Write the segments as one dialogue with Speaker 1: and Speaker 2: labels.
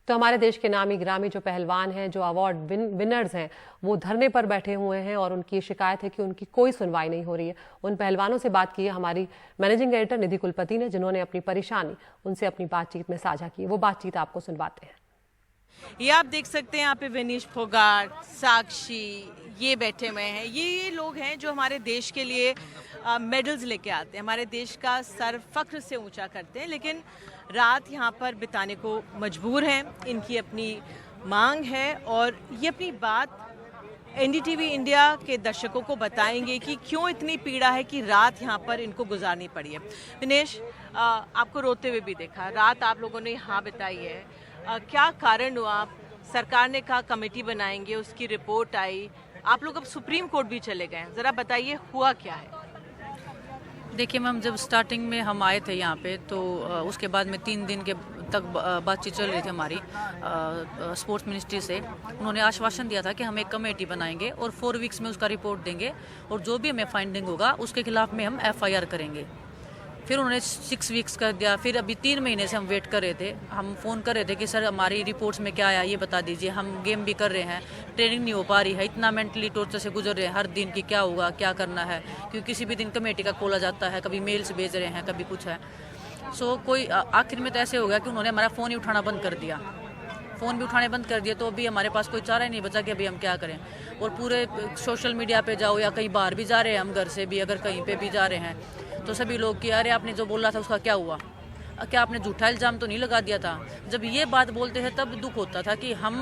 Speaker 1: तो हमारे देश के नामी गिरामी जो पहलवान हैं, जो अवार्ड विनर्स हैं, वो धरने पर बैठे हुए हैं और उनकी शिकायत है कि उनकी कोई सुनवाई नहीं हो रही है। उन पहलवानों से बात की है हमारी मैनेजिंग एडिटर निधि कुलपति ने, जिन्होंने अपनी परेशानी उनसे अपनी बातचीत में साझा की। वो बातचीत आपको सुनवाते हैं।
Speaker 2: ये आप देख सकते हैं यहाँ पे विनीश फोगाट, साक्षी ये बैठे हुए हैं। ये लोग हैं जो हमारे देश के लिए मेडल्स लेके आते हैं, हमारे देश का सर फख्र से ऊंचा करते हैं, लेकिन रात यहाँ पर बिताने को मजबूर हैं। इनकी अपनी मांग है और ये अपनी बात एनडीटीवी इंडिया के दर्शकों को बताएंगे कि क्यों इतनी पीड़ा है कि रात यहाँ पर इनको गुजारनी पड़ी है। विनेश, आपको रोते हुए भी देखा, रात आप लोगों ने यहाँ बिताई है, क्या कारण हुआ? सरकार ने कहा कमेटी बनाएंगे, उसकी रिपोर्ट आई, आप लोग अब सुप्रीम कोर्ट भी चले गए, जरा बताइए हुआ क्या है?
Speaker 3: देखिए मैम, जब स्टार्टिंग में हम आए थे यहाँ पे तो उसके बाद में 3 दिन के तक बातचीत चल रही थी हमारी स्पोर्ट्स मिनिस्ट्री से। उन्होंने आश्वासन दिया था कि हम एक कमेटी बनाएंगे और 4 वीक्स में उसका रिपोर्ट देंगे और जो भी हमें फाइंडिंग होगा उसके खिलाफ में हम FIR करेंगे। फिर उन्होंने 6 वीक्स कर दिया। फिर अभी 3 महीने से हम वेट कर रहे थे, हम फ़ोन कर रहे थे कि सर हमारी रिपोर्ट्स में क्या आया ये बता दीजिए। हम गेम भी कर रहे हैं, ट्रेनिंग नहीं हो पा रही है, इतना मेंटली टॉर्चर से गुजर रहे हैं हर दिन की क्या होगा क्या करना है, क्योंकि किसी भी दिन कमेटी का कॉल आ जाता है, कभी मेल्स भेज रहे हैं, कभी कुछ है। सो कोई आखिर में तो ऐसे हो गया कि उन्होंने हमारा फ़ोन ही उठाना बंद कर दिया। फ़ोन भी उठाने बंद कर दिए तो अभी हमारे पास कोई चारा ही नहीं बचा कि अभी हम क्या करें। और पूरे सोशल मीडिया पे जाओ या कहीं बाहर भी जा रहे हैं हम, घर से भी अगर कहीं पे भी जा रहे हैं तो सभी लोग कि अरे आपने जो बोला था उसका क्या हुआ, क्या आपने झूठा इल्ज़ाम तो नहीं लगा दिया था। जब ये बात बोलते हैं तब दुख होता था कि हम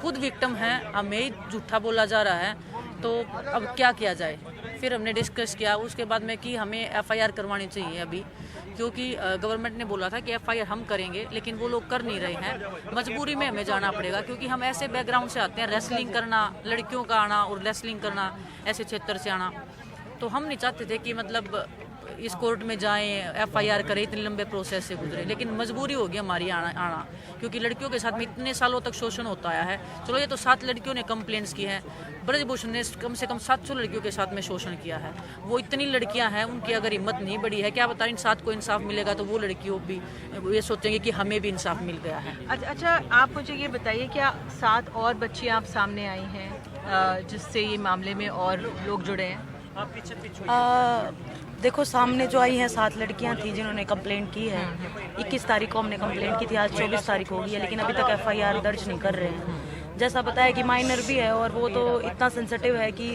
Speaker 3: खुद विक्टिम हैं, हमें झूठा बोला जा रहा है, तो अब क्या किया जाए। फिर हमने डिस्कस किया उसके बाद में कि हमें FIR करवानी चाहिए अभी, क्योंकि गवर्नमेंट ने बोला था कि FIR हम करेंगे, लेकिन वो लोग कर नहीं रहे हैं। मजबूरी में हमें जाना पड़ेगा क्योंकि हम ऐसे बैकग्राउंड से आते हैं, रेसलिंग करना, लड़कियों का आना और रेसलिंग करना, ऐसे क्षेत्र से आना, तो हम नहीं चाहते थे कि मतलब इस कोर्ट में जाएं, FIR करें, इतने लंबे प्रोसेस से गुजरे, लेकिन मजबूरी होगी हमारी आना क्योंकि लड़कियों के साथ में इतने सालों तक शोषण होता आया है। चलो ये तो 7 लड़कियों ने कंप्लेंट्स की हैं, ब्रजभूषण ने कम से कम 700 लड़कियों के साथ में शोषण किया है। वो इतनी लड़कियां हैं, उनकी अगर हिम्मत नहीं बढ़ी है, क्या बता इन 7 को इंसाफ मिलेगा तो वो लड़कियों भी ये सोचेंगे कि हमें भी इंसाफ मिल गया है।
Speaker 2: अच्छा, आप मुझे ये बताइए, क्या 7 और बच्चियाँ आप सामने आई हैं जिससे ये मामले में और लोग जुड़े हैं?
Speaker 4: देखो, सामने जो आई हैं 7 लड़कियां थी जिन्होंने कंप्लेंट की है। 21 तारीख को हमने कंप्लेंट की थी, आज 24 तारीख हो गई है, लेकिन अभी तक FIR दर्ज नहीं कर रहे हैं। जैसा बताया कि माइनर भी है और वो तो इतना सेंसिटिव है कि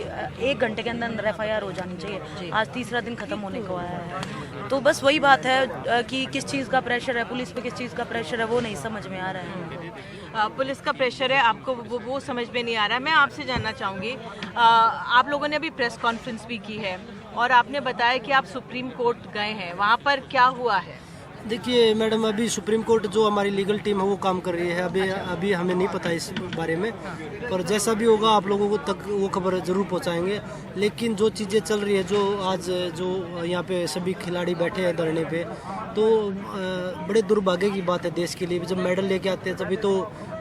Speaker 4: 1 घंटे के अंदर अंदर FIR हो जानी चाहिए। आज तीसरा दिन ख़त्म होने को आया है, तो बस वही बात है कि किस चीज़ का प्रेशर है, पुलिस पे किस चीज़ का प्रेशर है वो नहीं समझ में आ रहा है।
Speaker 2: पुलिस का प्रेशर है, आपको वो समझ में नहीं आ रहा है। मैं आपसे जानना चाहूँगी, आप लोगों ने अभी प्रेस कॉन्फ्रेंस भी की है और आपने बताया कि आप सुप्रीम कोर्ट गए हैं, वहाँ पर क्या हुआ है?
Speaker 5: देखिए मैडम, अभी सुप्रीम कोर्ट जो हमारी लीगल टीम है वो काम कर रही है। अभी हमें नहीं पता इस बारे में, पर जैसा भी होगा आप लोगों को तक वो खबर ज़रूर पहुंचाएंगे। लेकिन जो चीज़ें चल रही है, जो आज जो यहाँ पे सभी खिलाड़ी बैठे हैं धरने पे, तो बड़े दुर्भाग्य की बात है देश के लिए। जब मेडल लेके आते हैं तभी तो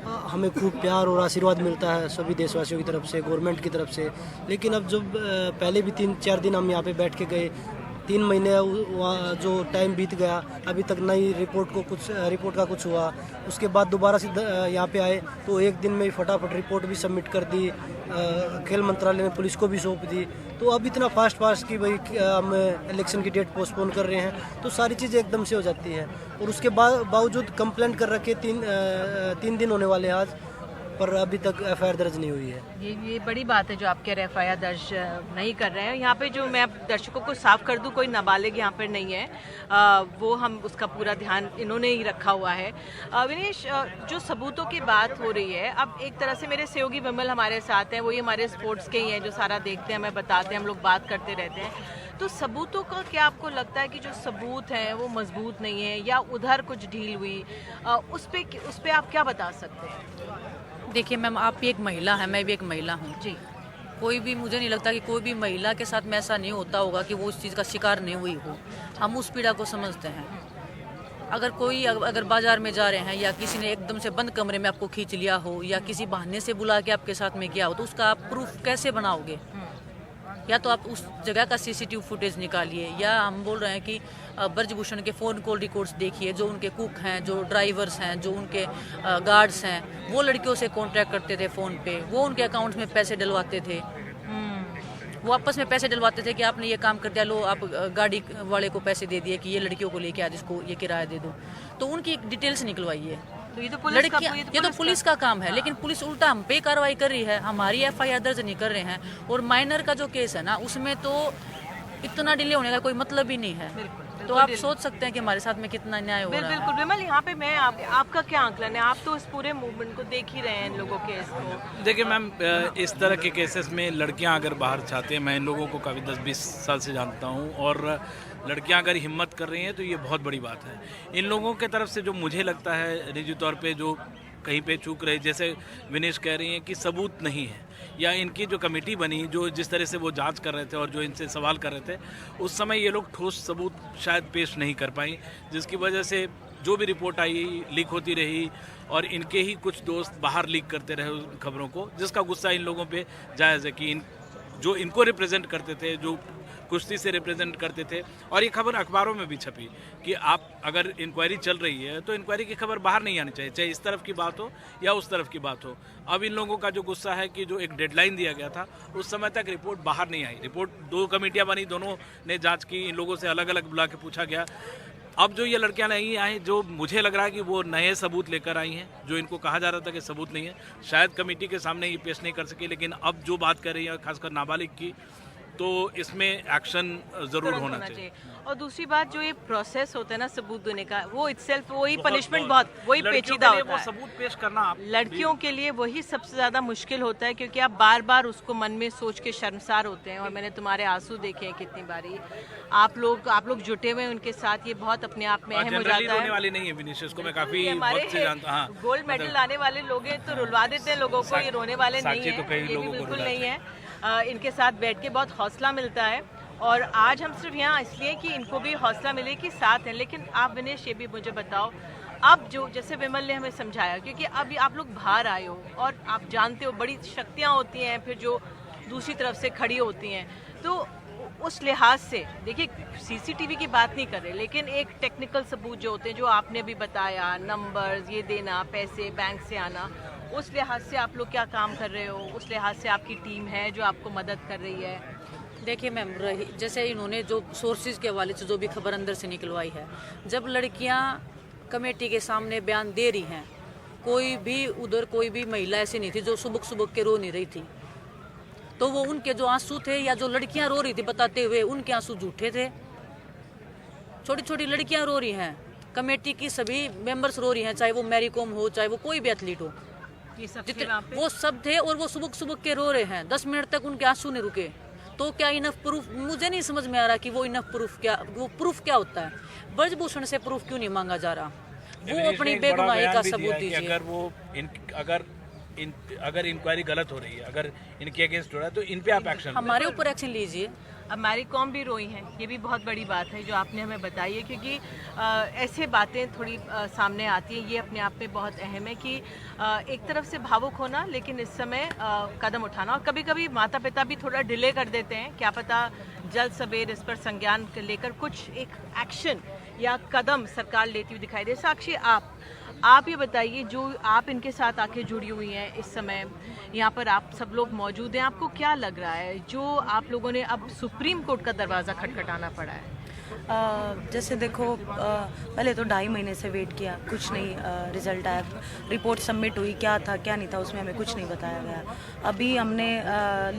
Speaker 5: हमें खूब प्यार और आशीर्वाद मिलता है सभी देशवासियों की तरफ से, गवर्नमेंट की तरफ से। लेकिन अब जब पहले भी 3-4 दिन हम यहाँ पे बैठ के गए, 3 महीने जो टाइम बीत गया, अभी तक नई रिपोर्ट का कुछ हुआ। उसके बाद दोबारा से यहाँ पे आए तो 1 दिन में फटाफट रिपोर्ट भी सबमिट कर दी, खेल मंत्रालय ने पुलिस को भी सौंप दी। तो अब इतना फास्ट कि भाई हम इलेक्शन की डेट पोस्टपोन कर रहे हैं, तो सारी चीज़ें एकदम से हो जाती है। और उसके बावजूद कंप्लेंट कर रखे 3 दिन होने वाले आज, पर अभी तक FIR दर्ज नहीं हुई है।
Speaker 2: ये बड़ी बात है जो आप कह रहे हैं FIR दर्ज नहीं कर रहे हैं। यहाँ पे जो मैं दर्शकों को साफ कर दूं, कोई नाबालिग यहाँ पर नहीं है, वो हम उसका पूरा ध्यान इन्होंने ही रखा हुआ है। विनेश, जो सबूतों की बात हो रही है, अब एक तरह से मेरे सहयोगी विमल हमारे साथ हैं, वही हमारे स्पोर्ट्स के ही हैं, जो सारा देखते हैं, हमें बताते हैं, हम लोग बात करते रहते हैं। तो सबूतों का क्या आपको लगता है कि जो सबूत हैं वो मजबूत नहीं है या उधर कुछ ढील हुई, उस पे आप क्या बता सकते हैं?
Speaker 3: देखिए मैम, आप भी एक महिला हैं, मैं भी एक महिला हूँ
Speaker 2: जी।
Speaker 3: कोई भी, मुझे नहीं लगता कि कोई भी महिला के साथ में ऐसा नहीं होता होगा कि वो उस चीज़ का शिकार नहीं हुई हो। हम उस पीड़ा को समझते हैं। अगर बाजार में जा रहे हैं या किसी ने एकदम से बंद कमरे में आपको खींच लिया हो या किसी बहाने से बुला के आपके साथ में किया हो, तो उसका आप प्रूफ कैसे बनाओगे? या तो आप उस जगह का सीसीटीवी फुटेज निकालिए, या हम बोल रहे हैं कि ब्रजभूषण के फ़ोन कॉल रिकॉर्ड्स देखिए, जो उनके कुक हैं, जो ड्राइवर्स हैं, जो उनके गार्ड्स हैं, वो लड़कियों से कॉन्टैक्ट करते थे फ़ोन पे, वो उनके अकाउंट्स में पैसे डलवाते थे, वो आपस में पैसे डलवाते थे कि आपने ये काम कर दिया, लो आप गाड़ी वाले को पैसे दे दिए कि ये लड़कियों को लेके आज इसको ये किराया दे दो, तो उनकी डिटेल्स निकलवाइए।
Speaker 2: तो ये तो पुलिस का,
Speaker 3: ये तो पुलिस का काम है, लेकिन पुलिस उल्टा हम पे कार्रवाई कर रही है, हमारी एफआईआर दर्ज नहीं कर रहे हैं। और माइनर का जो केस है ना, उसमें तो इतना डिले होने का कोई मतलब ही नहीं है। तो आप सोच सकते हैं कि हमारे साथ में कितना न्याय हो रहा है।
Speaker 2: बिल्कुल विमल, यहाँ पे मैं आपका क्या आंकलन है? आप तो इस पूरे मूवमेंट को देख ही रहे हैं, इन लोगों के इसको।
Speaker 6: देखिए मैम, इस तरह के केसेस में लड़कियां अगर बाहर चाहते हैं, मैं इन लोगों को काफ़ी 10-20 साल से जानता हूं, और लड़कियां अगर हिम्मत कर रही हैं तो ये बहुत बड़ी बात है। इन लोगों के तरफ से जो मुझे लगता है निजी तौर पे जो कहीं पे चूक रहे, जैसे विनेश कह रही हैं कि सबूत नहीं है, या इनकी जो कमेटी बनी, जो जिस तरह से वो जांच कर रहे थे और जो इनसे सवाल कर रहे थे, उस समय ये लोग ठोस सबूत शायद पेश नहीं कर पाई, जिसकी वजह से जो भी रिपोर्ट आई लीक होती रही, और इनके ही कुछ दोस्त बाहर लीक करते रहे उन खबरों को, जिसका गुस्सा इन लोगों पे जायज़ है कि जो इनको रिप्रेजेंट करते थे, जो कुश्ती से रिप्रेजेंट करते थे, और ये खबर अखबारों में भी छपी कि आप अगर इंक्वायरी चल रही है तो इंक्वायरी की खबर बाहर नहीं आनी चाहिए, चाहे इस तरफ की बात हो या उस तरफ की बात हो। अब इन लोगों का जो गुस्सा है कि जो एक डेडलाइन दिया गया था, उस समय तक रिपोर्ट बाहर नहीं आई। रिपोर्ट 2 कमेटियां बनी, दोनों ने जांच की, इन लोगों से अलग अलग बुला के पूछा गया। अब जो ये लड़कियां नहीं आई, जो मुझे लग रहा है कि वो नए सबूत लेकर आई हैं, जो इनको कहा जा रहा था कि सबूत नहीं है, शायद कमेटी के सामने ये पेश नहीं कर सकी, लेकिन अब जो बात कर रही है खासकर नाबालिग की, तो इसमें एक्शन जरूर होना चाहिए।
Speaker 2: और दूसरी बात, जो ये प्रोसेस होता है ना सबूत देने का, वो इटसेल्फ वही पनिशमेंट बहुत वही पेचीदा होता है।
Speaker 6: सबूत पेश करना आप
Speaker 2: लड़कियों के लिए वही सबसे ज्यादा मुश्किल होता है, क्योंकि आप बार बार उसको मन में सोच के शर्मसार होते हैं। और मैंने तुम्हारे आंसू देखे हैं कितनी बारी, आप लोग जुटे हुए हैं उनके साथ, ये बहुत अपने आप में अहम हो जाता है।
Speaker 6: रोने वाली नहीं है विनीश को मैं काफी वक्त से जानता हूं। हाँ,
Speaker 2: गोल्ड मेडल लाने वाले लोग हैं तो रुलवा देते हैं लोगों को, ये रोने वाले नहीं है, ये भी बिल्कुल नहीं है। इनके साथ बैठ के बहुत हौसला मिलता है, और आज हम सिर्फ यहाँ इसलिए कि इनको भी हौसला मिले कि साथ हैं। लेकिन आप विनेश ये भी मुझे बताओ, अब जो जैसे विमल ने हमें समझाया, क्योंकि अब आप लोग बाहर आए हो और आप जानते हो बड़ी शक्तियाँ होती हैं फिर जो दूसरी तरफ से खड़ी होती हैं, तो उस लिहाज से देखिए सीसीटीवी की बात नहीं कर रहे, लेकिन एक टेक्निकल सबूत जो होते हैं, जो आपने भी बताया, नंबर्स ये देना, पैसे बैंक से आना, उस लिहाज से आप लोग क्या काम कर रहे हो? उस लिहाज से आपकी टीम है जो आपको मदद कर रही है?
Speaker 3: देखिए मैम, जैसे इन्होंने जो सोर्सेज के हवाले से जो भी खबर अंदर से निकलवाई है, जब लड़कियां कमेटी के सामने बयान दे रही हैं, कोई भी उधर कोई भी महिला ऐसी नहीं थी जो सुबह सुबह के रो नहीं रही थी, तो वो उनके जो आंसू थे, या जो लड़कियां रो रही थी बताते हुए, उनके आंसू झूठे थे। छोटी छोटी लड़कियां रो रही हैं, कमेटी की सभी मेंबर्स रो रही हैं, चाहे वो मैरी कॉम हो, चाहे वो कोई भी एथलीट हो, वो सब थे, और वो सुबह सुबह के रो रहे हैं। 10 मिनट तक उनके आंसू नहीं रुके। तो क्या इनफ प्रूफ? मुझे नहीं समझ में आ रहा कि वो इनफ प्रूफ क्या, वो प्रूफ क्या होता है? ब्रजभूषण से प्रूफ क्यों नहीं मांगा जा रहा? वो अपनी बेगुनाही का सबूत दीजिए।
Speaker 6: अगर इंक्वायरी गलत हो रही है, अगर इनके अगेंस्ट हो रहा है, तो इन पे आप एक्शन,
Speaker 3: हमारे ऊपर एक्शन लीजिए।
Speaker 2: अब मैरी कॉम भी रोई हैं, ये भी बहुत बड़ी बात है जो आपने हमें बताई है, क्योंकि ऐसे बातें थोड़ी सामने आती हैं। ये अपने आप में बहुत अहम है कि एक तरफ से भावुक होना, लेकिन इस समय कदम उठाना, और कभी कभी माता पिता भी थोड़ा डिले कर देते हैं, क्या पता जल्द सवेर इस पर संज्ञान लेकर कुछ एक एक्शन या कदम सरकार लेती हुई दिखाई दे। साक्षी, आप ये बताइए, जो आप इनके साथ आके जुड़ी हुई हैं इस समय, यहाँ पर आप सब लोग मौजूद हैं, आपको क्या लग रहा है जो आप लोगों ने अब सुप्रीम कोर्ट का दरवाज़ा खटखटाना पड़ा है?
Speaker 4: जैसे देखो, पहले तो 2.5 महीने से वेट किया, कुछ नहीं रिजल्ट आया, रिपोर्ट सबमिट हुई, क्या था क्या नहीं था उसमें हमें कुछ नहीं बताया गया। अभी हमने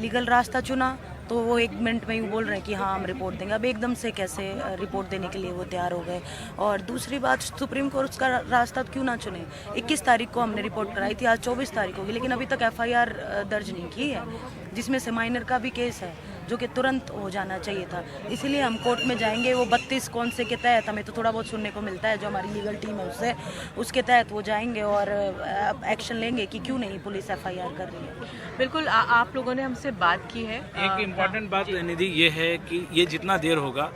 Speaker 4: लीगल रास्ता चुना, तो वो 1 मिनट में यूँ बोल रहे हैं कि हाँ हम रिपोर्ट देंगे। अब एकदम से कैसे रिपोर्ट देने के लिए वो तैयार हो गए? और दूसरी बात, सुप्रीम कोर्ट का रास्ता क्यों ना चुने? 21 तारीख को हमने रिपोर्ट कराई थी, आज 24 तारीख होगी, लेकिन अभी तक FIR दर्ज नहीं की है, जिसमें से माइनर का भी केस है, जो कि तुरंत हो जाना चाहिए था। इसीलिए हम कोर्ट में जाएंगे। वो 32 कौन से के तहत हमें तो थोड़ा बहुत सुनने को मिलता है, जो हमारी लीगल टीम है उसके तहत वो जाएंगे और एक्शन लेंगे कि क्यों नहीं पुलिस FIR कर रही है।
Speaker 2: बिल्कुल, आप लोगों ने हमसे बात की है।
Speaker 6: एक इम्पॉर्टेंट बात निधि ये है कि ये जितना देर होगा,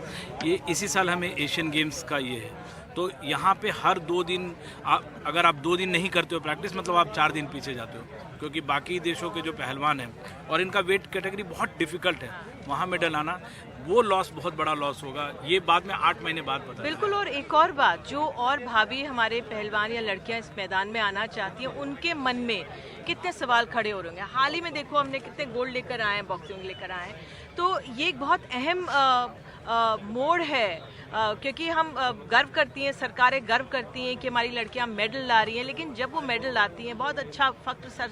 Speaker 6: ये इसी साल हमें एशियन गेम्स का ये है, तो यहाँ पे हर 2 दिन अगर आप 2 दिन नहीं करते हो प्रैक्टिस, मतलब आप 4 दिन पीछे जाते हो, क्योंकि बाकी देशों के जो पहलवान हैं और इनका वेट कैटेगरी बहुत डिफिकल्ट है, वहाँ मेडल आना, वो लॉस बहुत बड़ा लॉस होगा। ये बाद में 8 महीने बाद पता
Speaker 2: बिल्कुल। और एक और बात, जो और भाभी हमारे पहलवान या लड़कियां इस मैदान में आना चाहती हैं, उनके मन में कितने सवाल खड़े हो रहे होंगे। हाल ही में देखो हमने कितने गोल्ड लेकर आए हैं, बॉक्सिंग लेकर आए हैं, तो ये एक बहुत अहम मोड़ है, क्योंकि हम गर्व करती हैं, सरकारें गर्व करती हैं कि हमारी लड़कियां मेडल ला रही हैं, लेकिन जब वो मेडल लाती हैं बहुत अच्छा फख्र सर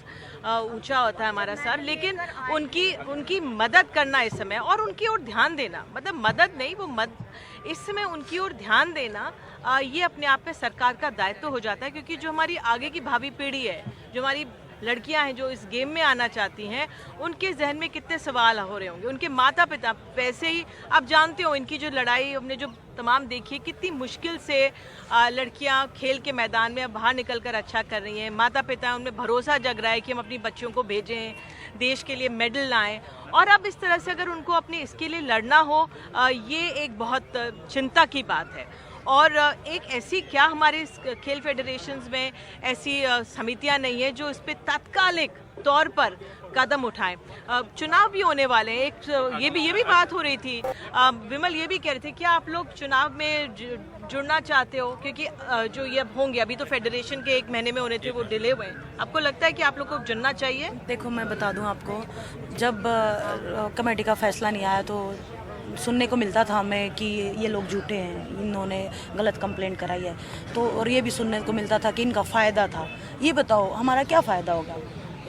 Speaker 2: ऊंचा होता है हमारा सर, लेकिन उनकी मदद करना इस समय और उनकी ओर ध्यान देना, मतलब मदद नहीं, वो इस समय उनकी ओर ध्यान देना, ये अपने आप में सरकार का दायित्व हो जाता है। क्योंकि जो हमारी आगे की भावी पीढ़ी है, जो हमारी लड़कियां हैं जो इस गेम में आना चाहती हैं, उनके जहन में कितने सवाल हो रहे होंगे। उनके माता पिता, वैसे ही आप जानते हो इनकी जो लड़ाई हमने जो तमाम देखी, कितनी मुश्किल से लड़कियां खेल के मैदान में अब बाहर निकल कर अच्छा कर रही हैं। माता पिता उनमें भरोसा जग रहा है कि हम अपनी बच्चियों को भेजें, देश के लिए मेडल लाएं, और अब इस तरह से अगर उनको अपने इसके लिए लड़ना हो, ये एक बहुत चिंता की बात है। और एक ऐसी, क्या हमारे खेल फेडरेशंस में ऐसी समितियां नहीं है जो इस पे तात्कालिक तौर पर कदम उठाएं। चुनाव भी होने वाले हैं, ये भी बात हो रही थी, विमल ये भी कह रहे थे, क्या आप लोग चुनाव में जुड़ना चाहते हो? क्योंकि जो ये अब होंगे, अभी तो फेडरेशन के 1 महीने में होने थे, वो डिले हुए हैं, आपको लगता है कि आप लोग को जुड़ना चाहिए?
Speaker 4: देखो मैं बता दूं आपको, जब कमेटी का फैसला नहीं आया तो सुनने को मिलता था हमें कि ये लोग झूठे हैं, इन्होंने गलत कंप्लेंट कराई है, तो और ये भी सुनने को मिलता था कि इनका फ़ायदा था। ये बताओ हमारा क्या फ़ायदा होगा?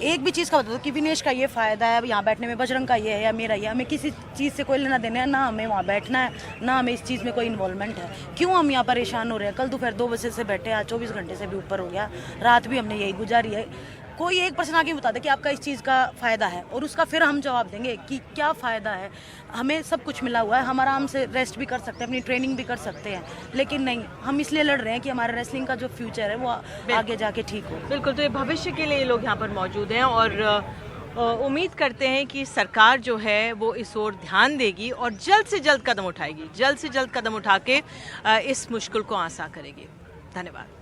Speaker 4: एक भी चीज़ का बता दो कि विनेश का ये फ़ायदा है यहाँ बैठने में, बजरंग का ये है या मेरा ये, हमें किसी चीज़ से कोई लेना देना है, ना हमें वहाँ बैठना है, ना हमें इस चीज़ में कोई इन्वॉल्वमेंट है। क्यों हम यहाँ परेशान हो रहे हैं? कल दोपहर 2 बजे से बैठे, आज 24 घंटे से भी ऊपर हो गया, रात भी हमने यही गुजारी है। कोई एक पर्सन आगे बता दे कि आपका इस चीज़ का फ़ायदा है, और उसका फिर हम जवाब देंगे कि क्या फ़ायदा है। हमें सब कुछ मिला हुआ है, हम आराम से रेस्ट भी कर सकते हैं, अपनी ट्रेनिंग भी कर सकते हैं, लेकिन नहीं, हम इसलिए लड़ रहे हैं कि हमारे रेसलिंग का जो फ्यूचर है वो आगे जाके ठीक हो।
Speaker 2: बिल्कुल, तो ये भविष्य के लिए लोग यहाँ पर मौजूद हैं, और उम्मीद करते हैं कि सरकार जो है वो इस ओर ध्यान देगी और जल्द से जल्द कदम उठाएगी, जल्द से जल्द कदम उठा के इस मुश्किल को आसान करेगी। धन्यवाद।